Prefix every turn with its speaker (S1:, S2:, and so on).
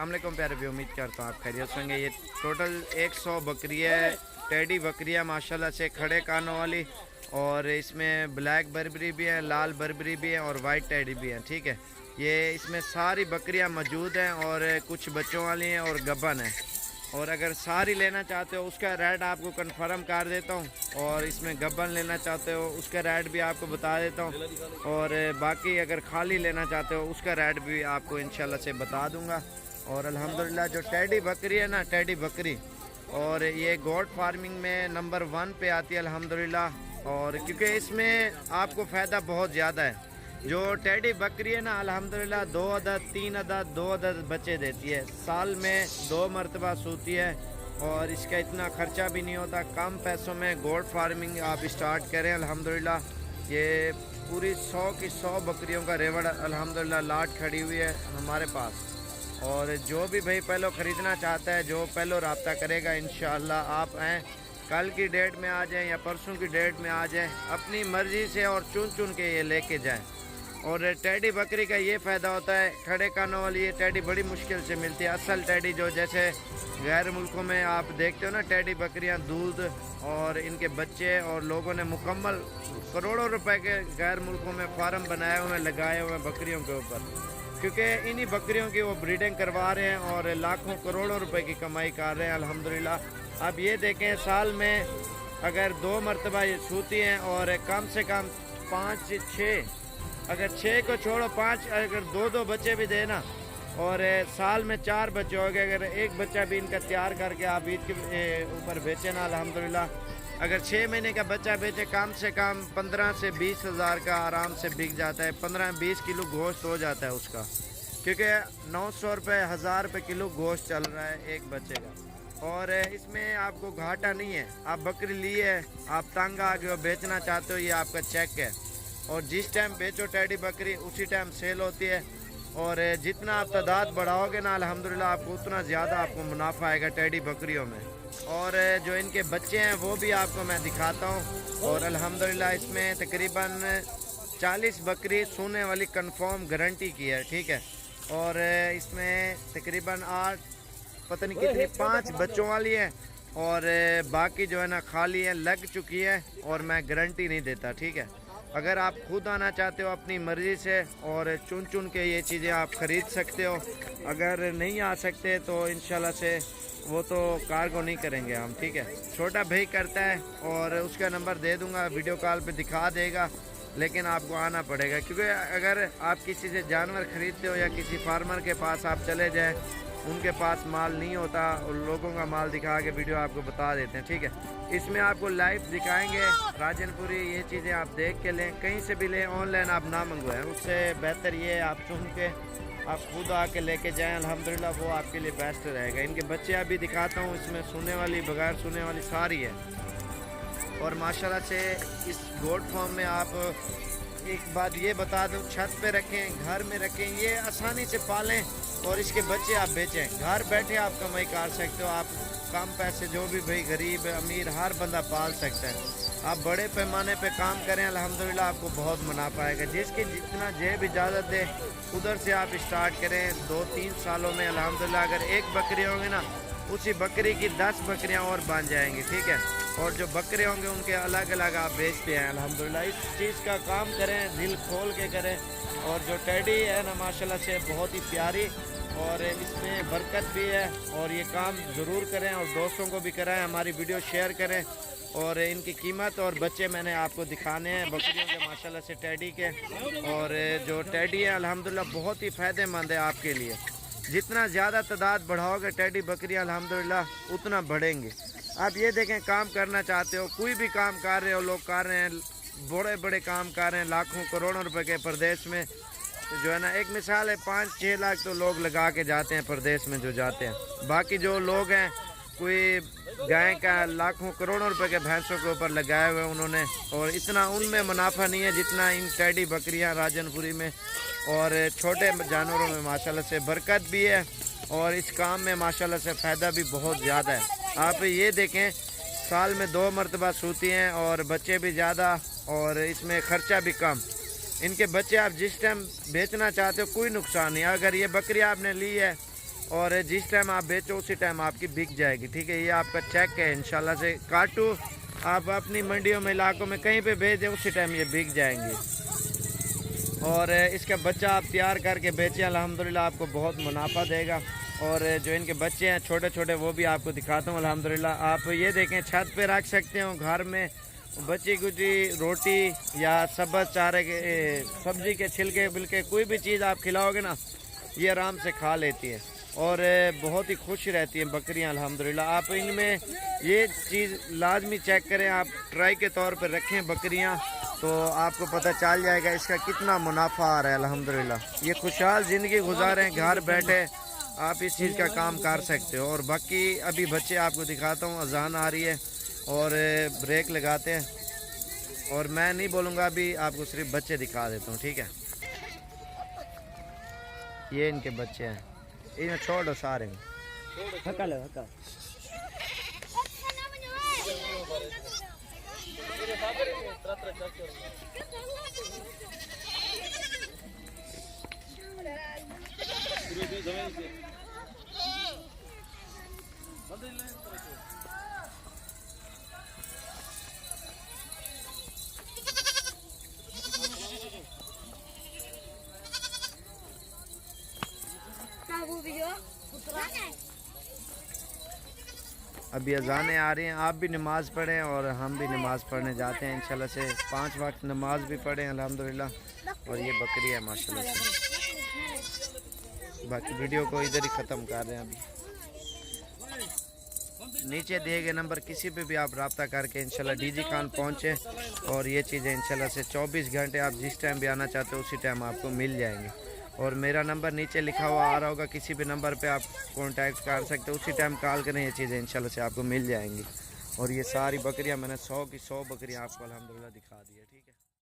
S1: अस्सलामुअलैकुम प्यारे भी, उम्मीद करता हूँ आप खैरियत से होंगे। ये टोटल 100 बकरी है, टेडी बकरियाँ माशाल्लाह से, खड़े कानों वाली, और इसमें ब्लैक बर्बरी भी है, लाल बर्बरी भी है और वाइट टेडी भी है। ठीक है, ये इसमें सारी बकरियाँ मौजूद हैं और कुछ बच्चों वाली हैं और गब्बन है। और अगर सारी लेना चाहते हो उसका रेट आपको कंफर्म कर देता हूँ, और इसमें गब्बन लेना चाहते हो उसका रेट भी आपको बता देता हूँ, और बाकी अगर खाली लेना चाहते हो उसका रेट भी आपको इंशाल्लाह से बता दूँगा। और अल्हम्दुलिल्लाह जो टेडी बकरी है ना, टेडी बकरी, और ये गोट फार्मिंग में नंबर 1 पे आती है अल्हम्दुलिल्लाह। और क्योंकि इसमें आपको फ़ायदा बहुत ज़्यादा है। जो टेडी बकरी है ना अल्हम्दुलिल्लाह 2 अदद 3 अदद 2 अदद बच्चे देती है, साल में 2 मरतबा सूती है, और इसका इतना ख़र्चा भी नहीं होता। कम पैसों में गोट फार्मिंग आप स्टार्ट करें अल्हम्दुलिल्लाह। ये पूरी 100 की 100 बकरियों का रेवड़ अल्हम्दुलिल्लाह लाट खड़ी हुई है हमारे पास। और जो भी भाई पहले ख़रीदना चाहता है, जो पहले रब्ता करेगा, इंशाअल्लाह आप आएँ, कल की डेट में आ जाएं या परसों की डेट में आ जाएं, अपनी मर्ज़ी से और चुन चुन के ये लेके जाएं। और टेडी बकरी का ये फ़ायदा होता है, खड़े कानों वाली ये टेडी बड़ी मुश्किल से मिलती है। असल टेडी जो जैसे गैर मुल्कों में आप देखते हो ना, टेडी बकरियां दूध और इनके बच्चे, और लोगों ने मुकम्मल करोड़ों रुपए के गैर मुल्कों में फार्म बनाए हुए लगाए हुए हैं बकरियों के ऊपर, क्योंकि इन्हीं बकरियों की वो ब्रीडिंग करवा रहे हैं और लाखों करोड़ों रुपए की कमाई कर रहे हैं अल्हम्दुलिल्लाह। अब ये देखें, साल में अगर 2 मरतबा ये सूती हैं, और कम से कम 5 से 6, अगर 6 को छोड़ो 5, अगर 2-2 बच्चे भी देना, और साल में 4 बच्चे हो गए। अगर एक बच्चा भी इनका तैयार करके आप ईद के ऊपर बेचे ना अल्हम्दुलिल्लाह, अगर 6 महीने का बच्चा बेचे, कम से कम 15 से 20 हज़ार का आराम से बिक जाता है। 15-20 किलो गोश्त हो जाता है उसका, क्योंकि 900 रुपये 1000 रुपये किलो गोश्त चल रहा है एक बच्चे का। और इसमें आपको घाटा नहीं है। आप बकरी लिए है, आप तंग आ गए हो, बेचना चाहते हो, ये आपका चेक है, और जिस टाइम बेचो टेडी बकरी उसी टाइम सेल होती है। और जितना आप तादाद बढ़ाओगे ना अल्हम्दुलिल्लाह, आपको उतना ज़्यादा आपको मुनाफा आएगा टेडी बकरियों में। और जो इनके बच्चे हैं वो भी आपको मैं दिखाता हूँ। और अल्हम्दुलिल्लाह इसमें तकरीबन 40 बकरी सोने वाली कंफर्म गारंटी की है। ठीक है, और इसमें तकरीबन 8 पता नहीं कितनी 5 बच्चों वाली है, और बाकी जो है ना खाली है, लग चुकी है, और मैं गारंटी नहीं देता। ठीक है, अगर आप खुद आना चाहते हो अपनी मर्ज़ी से, और चुन चुन के ये चीज़ें आप ख़रीद सकते हो। अगर नहीं आ सकते तो इंशाल्लाह से वो तो कार्गो नहीं करेंगे हम। ठीक है, छोटा भाई करता है, और उसका नंबर दे दूंगा, वीडियो कॉल पे दिखा देगा, लेकिन आपको आना पड़ेगा। क्योंकि अगर आप किसी से जानवर ख़रीदते हो या किसी फार्मर के पास आप चले जाएँ, उनके पास माल नहीं होता, और लोगों का माल दिखा के वीडियो आपको बता देते हैं। ठीक है, इसमें आपको लाइव दिखाएंगे राजनपुरी, ये चीज़ें आप देख के लें, कहीं से भी लें, ऑनलाइन आप ना मंगवाएं। उससे बेहतर ये आप चुन के आप खुद आके लेके जाएं अल्हम्दुलिल्लाह, वो आपके लिए बेस्ट रहेगा। इनके बच्चे अभी दिखाता हूँ, इसमें सोने वाली बगैर सोने वाली सारी है। और माशाल्लाह से इस गोट फार्म में आप एक बात ये बता दूं, छत पे रखें, घर में रखें, ये आसानी से पालें, और इसके बच्चे आप बेचें। घर बैठे आप कमाई कर सकते हो। आप कम पैसे, जो भी भाई गरीब अमीर हर बंदा पाल सकता है। आप बड़े पैमाने पे काम करें अल्हम्दुलिल्लाह, आपको बहुत मुनाफा आएगा। जिसकी जितना जेब इजाज़त दे उधर से आप स्टार्ट करें। 2-3 सालों में अल्हम्दुलिल्लाह अगर एक बकरी होंगे ना, उसी बकरी की 10 बकरियाँ और बन जाएंगी। ठीक है, और जो बकरे होंगे उनके अलग अलग आप बेचते हैं अल्हम्दुलिल्लाह। इस चीज़ का काम करें, दिल खोल के करें। और जो टेडी है ना माशाल्लाह से बहुत ही प्यारी, और इसमें बरकत भी है, और ये काम ज़रूर करें और दोस्तों को भी कराएं, हमारी वीडियो शेयर करें। और इनकी कीमत और बच्चे मैंने आपको दिखाने हैं बकरियों के माशाल्लाह से, टेडी के। और जो टेडी है अल्हम्दुलिल्लाह बहुत ही फ़ायदेमंद है आपके लिए। जितना ज़्यादा तादाद बढ़ाओगे टेडी बकरियाँ अल्हम्दुलिल्लाह उतना बढ़ेंगे। आप ये देखें, काम करना चाहते हो, कोई भी काम कर रहे हो, लोग कर रहे हैं, बड़े बड़े काम कर रहे हैं, लाखों करोड़ों रुपए के प्रदेश में जो है ना। एक मिसाल है, 5-6 लाख तो लोग लगा के जाते हैं प्रदेश में जो जाते हैं। बाकी जो लोग हैं, कोई गाय का लाखों करोड़ों रुपए के भैंसों के ऊपर लगाए हुए उन्होंने, और इतना उनमें मुनाफा नहीं है जितना इन टेडी बकरियां राजनपुरी में। और छोटे जानवरों में माशाल्लाह से बरकत भी है, और इस काम में माशाल्लाह से फ़ायदा भी बहुत ज़्यादा है। आप ये देखें, साल में 2 मरतबा सूती हैं, और बच्चे भी ज़्यादा, और इसमें ख़र्चा भी कम। इनके बच्चे आप जिस टाइम बेचना चाहते हो कोई नुकसान नहीं। अगर ये बकरी आपने ली है और जिस टाइम आप बेचो उसी टाइम आपकी बिक जाएगी, ठीक है। ये आपका चेक है, इंशाल्लाह से काटू आप अपनी मंडियों में, इलाकों में कहीं पे भेज दें उसी टाइम ये बिक जाएंगी। और इसका बच्चा आप तैयार करके बेचें, अल्हम्दुलिल्लाह आपको बहुत मुनाफा देगा। और जो इनके बच्चे हैं छोटे छोटे वो भी आपको दिखाता हूँ अल्हम्दुलिल्लाह। आप ये देखें, छत पे रख सकते हो, घर में बची कुची रोटी या सब्ज़ चारे के सब्ज़ी के छिलके बिलके कोई भी चीज़ आप खिलाओगे ना, ये आराम से खा लेती है और बहुत ही खुश रहती हैं बकरियां अल्हम्दुलिल्लाह। आप इनमें ये चीज़ लाजमी चेक करें, आप ट्राई के तौर पर रखें बकरियां, तो आपको पता चल जाएगा इसका कितना मुनाफा आ रहा है अल्हम्दुलिल्लाह। ये खुशहाल ज़िंदगी गुजारें, घर बैठे आप इस चीज़ का काम कर सकते हो। और बाकी अभी बच्चे आपको दिखाता हूँ, अजान आ रही है और ब्रेक लगाते हैं और मैं नहीं बोलूँगा, अभी आपको सिर्फ बच्चे दिखा देता हूँ, ठीक है। ये इनके बच्चे हैं, इन्हें छोड़ दो सारे में। अभी अजानें आ रही हैं, आप भी नमाज़ पढ़ें और हम भी नमाज़ पढ़ने जाते हैं इंशाल्लाह से। 5 वक्त नमाज भी पढ़ें अल्हम्दुलिल्लाह। और ये बकरी है माशाल्लाह से। बाकी वीडियो को इधर ही ख़त्म कर रहे हैं। अभी नीचे दिए गए नंबर किसी पे भी आप रब्ता करके इंशाल्लाह डीजी खान पहुँचे और ये चीज़ें इंशाल्लाह से 24 घंटे आप जिस टाइम भी आना चाहते हो उसी टाइम आपको मिल जाएंगे। और मेरा नंबर नीचे लिखा हुआ आ रहा होगा, किसी भी नंबर पे आप कांटेक्ट कर सकते हो, उसी टाइम कॉल करें, ये चीज़ें इंशाल्लाह से आपको मिल जाएंगी। और ये सारी बकरियां मैंने 100 की 100 बकरियां आपको अल्हम्दुलिल्लाह दिखा दी है, ठीक है।